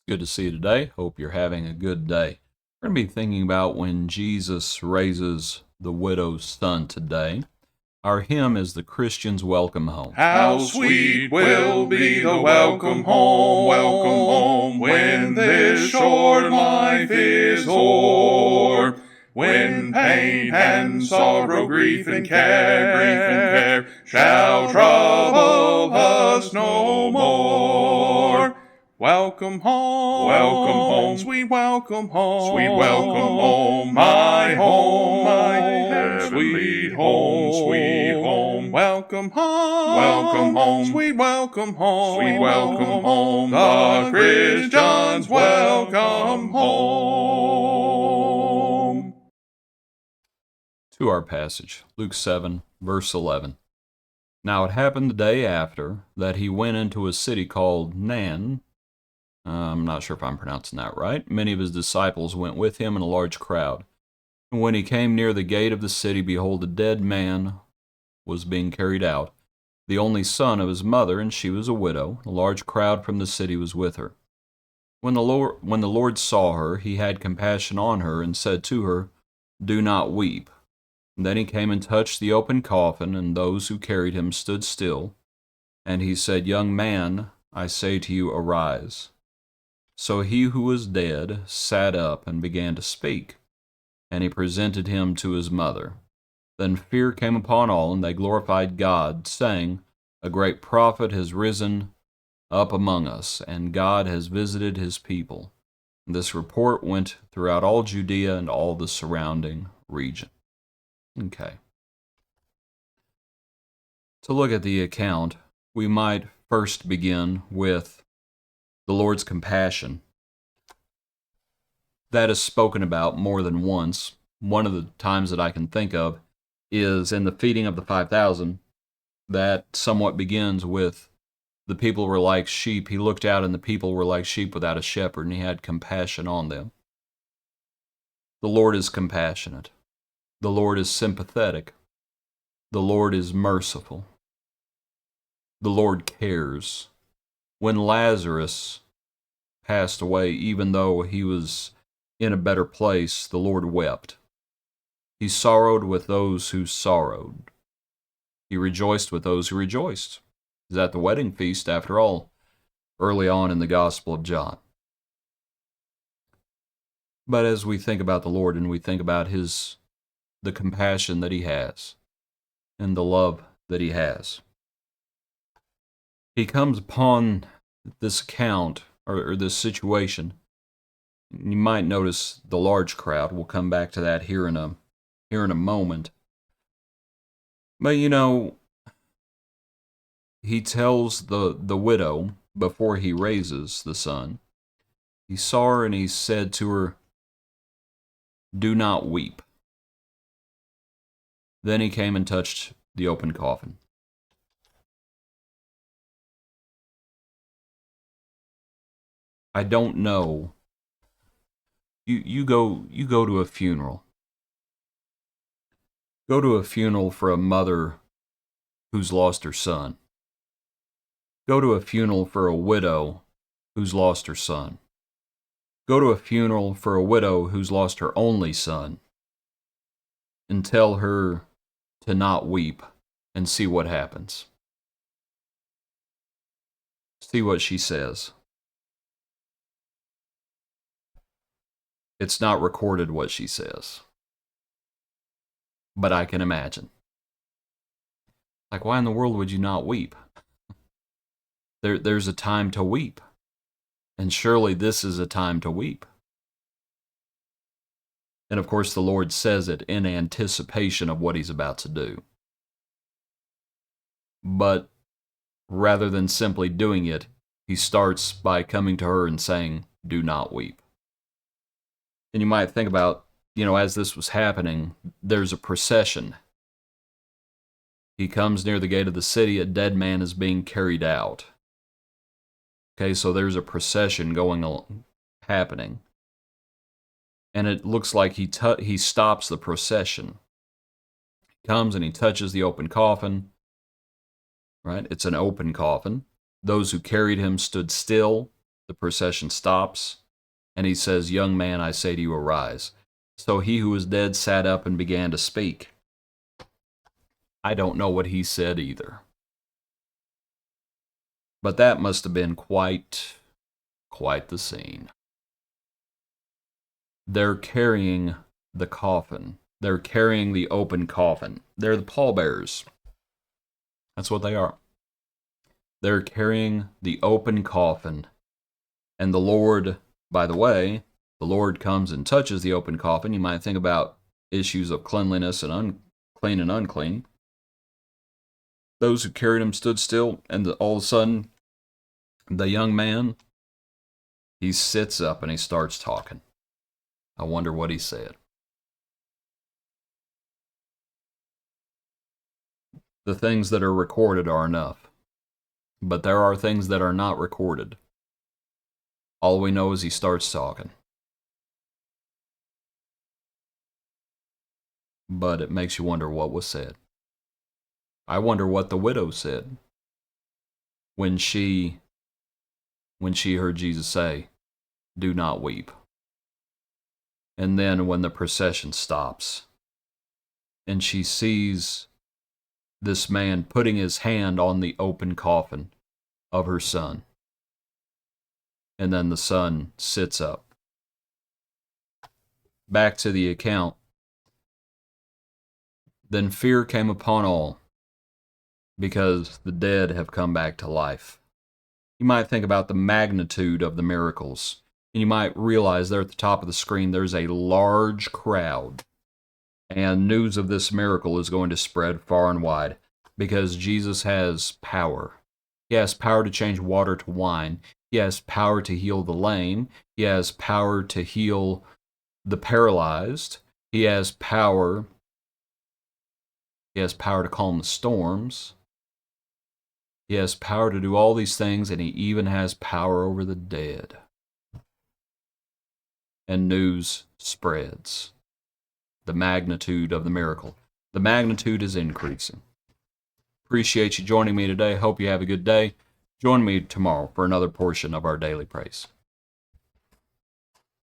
Good to see you today. Hope you're having a good day. We're going to be thinking about when Jesus raises the widow's son today. Our hymn is The Christian's Welcome Home. How sweet will be the welcome home, when this short life is o'er, when pain and sorrow, grief and care shall trouble us no more. Welcome home, sweet welcome home, my home, my sweet home, welcome home, sweet welcome home, the Christian's welcome home. To our passage, Luke 7, verse 11. Now it happened the day after that he went into a city called Nan. I'm not sure if I'm pronouncing that right. Many of his disciples went with him in a large crowd. And when he came near the gate of the city, behold, a dead man was being carried out, the only son of his mother, and she was a widow. A large crowd from the city was with her. When the Lord saw her, he had compassion on her, and said to her, "Do not weep." And then he came and touched the open coffin, and those who carried him stood still. And he said, "Young man, I say to you, arise." So he who was dead sat up and began to speak, and he presented him to his mother. Then fear came upon all, and they glorified God, saying, "A great prophet has risen up among us, and God has visited his people." And this report went throughout all Judea and all the surrounding region. Okay. To look at the account, we might first begin with the Lord's compassion. That is spoken about more than once. One of the times that I can think of is in the feeding of the 5,000. That somewhat begins with the people were like sheep. He looked out and the people were like sheep without a shepherd, and he had compassion on them. The Lord is compassionate. The Lord is sympathetic. The Lord is merciful. The Lord cares. When Lazarus passed away, even though he was in a better place, the Lord wept. He sorrowed with those who sorrowed. He rejoiced with those who rejoiced. He's at the wedding feast, after all, early on in the Gospel of John. But as we think about the Lord and we think about the compassion that he has and the love that he has, he comes upon this account or this situation. You might notice the large crowd. We'll come back to that here in a moment. But he tells the widow before he raises the son, he saw her and he said to her, "Do not weep." Then he came and touched the open coffin. I don't know. You go to a funeral. Go to a funeral for a mother who's lost her son. Go to a funeral for a widow who's lost her son. Go to a funeral for a widow who's lost her only son, and tell her to not weep, and see what happens. See what she says. It's not recorded what she says, but I can imagine. Like, why in the world would you not weep? There's a time to weep, and surely this is a time to weep. And of course, the Lord says it in anticipation of what he's about to do. But rather than simply doing it, he starts by coming to her and saying, "Do not weep." And you might think about, as this was happening, there's a procession. He comes near the gate of the city, a dead man is being carried out. Okay, so there's a procession happening. And it looks like he stops the procession. He comes and he touches the open coffin. Right? It's an open coffin. Those who carried him stood still. the procession stops, and he says, "Young man, I say to you, arise." So he who was dead sat up and began to speak. I don't know what he said either. But that must have been quite the scene. They're carrying the coffin. They're carrying the open coffin. They're the pallbearers. That's what they are. They're carrying the open coffin. And the Lord, by the way, the Lord comes and touches the open coffin. You might think about issues of cleanliness and unclean and unclean. Those who carried him stood still, and all of a sudden, the young man, he sits up and he starts talking. I wonder what he said. The things that are recorded are enough, but there are things that are not recorded. All we know is he starts talking. But it makes you wonder what was said. I wonder what the widow said when she heard Jesus say, "Do not weep." And then when the procession stops and she sees this man putting his hand on the open coffin of her son, and then the son sits up. Back to the account. Then fear came upon all, because the dead have come back to life. You might think about the magnitude of the miracles, and you might realize there at the top of the screen there's a large crowd, and news of this miracle is going to spread far and wide, because Jesus has power. He has power to change water to wine. He has power to heal the lame. He has power to heal the paralyzed. He has power to calm the storms. He has power to do all these things, and he even has power over the dead. And news spreads. The magnitude of the miracle. The magnitude is increasing. Appreciate you joining me today. Hope you have a good day. Join me tomorrow for another portion of our daily praise.